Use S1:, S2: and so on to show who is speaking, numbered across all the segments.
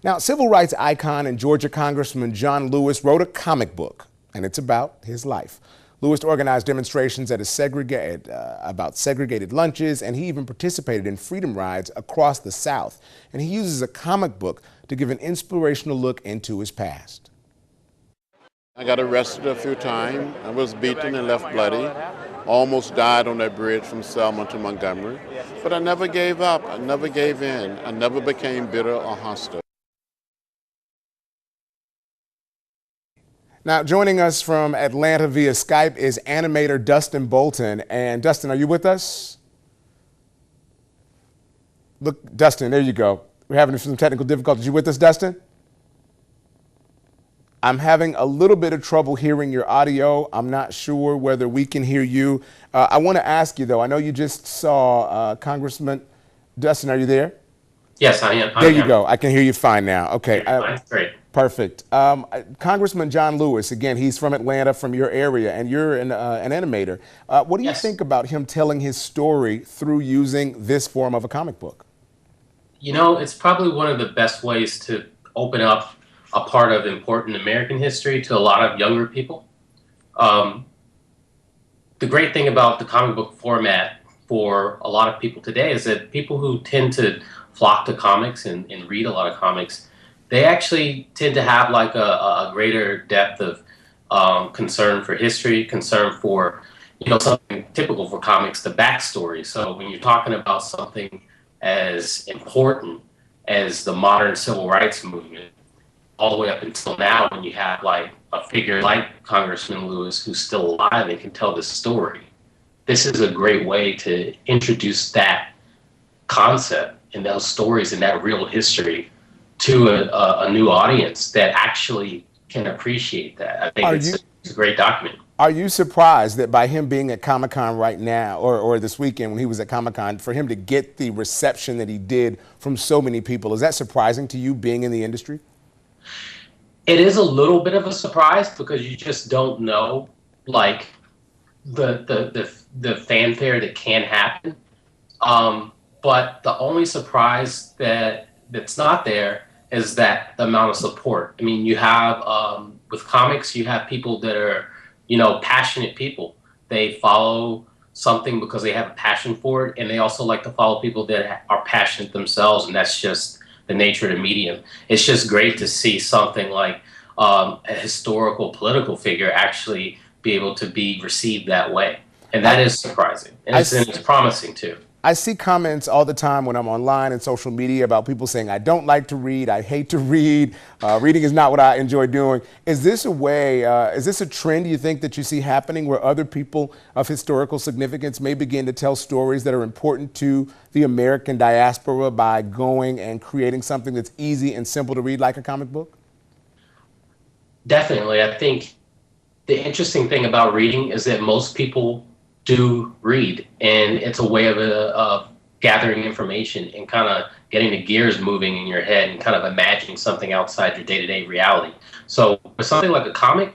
S1: Now, civil rights icon and Georgia Congressman John Lewis wrote a comic book, and it's about his life. Lewis organized demonstrations at about segregated lunches, and he even participated in freedom rides across the South. And he uses a comic book to give an inspirational look into his past.
S2: I got arrested a few times. I was beaten and left bloody. Almost died on that bridge from Selma to Montgomery. But I never gave up. I never gave in. I never became bitter or hostile.
S1: Now, joining us from Atlanta via Skype is animator Dustin Bolton. And Dustin, are you with us? Look, Dustin, there you go. We're having some technical difficulties. You with us, Dustin? I'm having a little bit of trouble hearing your audio. I'm not sure whether we can hear you. I want to ask you, though, I know you just saw Congressman Dustin. Are you there?
S3: Yes, I am.
S1: There you go. I can hear you fine now. Okay.
S3: Great.
S1: Perfect. Congressman John Lewis, again, he's from Atlanta, from your area, and you're an animator. What do you think about him telling his story through using this form of a comic book?
S3: You know, it's probably one of the best ways to open up a part of important American history to a lot of younger people. The great thing about the comic book format for a lot of people today is that people who tend to flock to comics and read a lot of comics, they actually tend to have like a greater depth of concern for history, concern for, you know, something typical for comics, the backstory. So when you're talking about something as important as the modern civil rights movement, all the way up until now, when you have like a figure like Congressman Lewis who's still alive and can tell this story, this is a great way to introduce that concept and those stories and that real history to a new audience that actually can appreciate that. I think it's a great document.
S1: Are you surprised that by him being at Comic-Con right now, or this weekend when he was at Comic-Con, for him to get the reception that he did from so many people, is that surprising to you, being in the industry?
S3: It is a little bit of a surprise because you just don't know, like, the fanfare that can happen. But the only surprise that's not there is that the amount of support. I mean, you have, with comics, you have people that are, you know, passionate people. They follow something because they have a passion for it, and they also like to follow people that are passionate themselves, and that's just the nature of the medium. It's just great to see something like a historical political figure actually be able to be received that way. And that is surprising. And it's promising too.
S1: I see comments all the time when I'm online and social media about people saying, I don't like to read, I hate to read, reading is not what I enjoy doing. Is this a way, is this a trend you think that you see happening where other people of historical significance may begin to tell stories that are important to the American diaspora by going and creating something that's easy and simple to read like a comic book?
S3: Definitely. I think the interesting thing about reading is that most people do read, and it's a way of gathering information and kind of getting the gears moving in your head and kind of imagining something outside your day-to-day reality. So with something like a comic,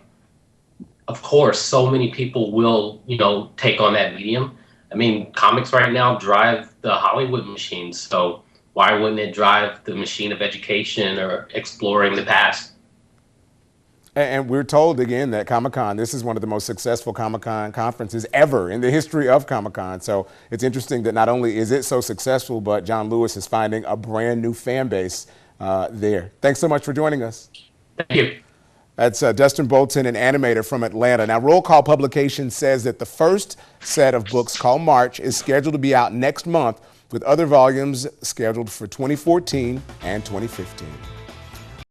S3: of course, so many people will, you know, take on that medium. I mean, comics right now drive the Hollywood machine, so why wouldn't it drive the machine of education or exploring the past?
S1: And we're told again that Comic-Con, this is one of the most successful Comic-Con conferences ever in the history of Comic-Con. So it's interesting that not only is it so successful, but John Lewis is finding a brand new fan base there. Thanks so much for joining us.
S3: Thank you.
S1: That's Dustin Bolton, an animator from Atlanta. Now, Roll Call Publications says that the first set of books, called March, is scheduled to be out next month, with other volumes scheduled for 2014 and 2015.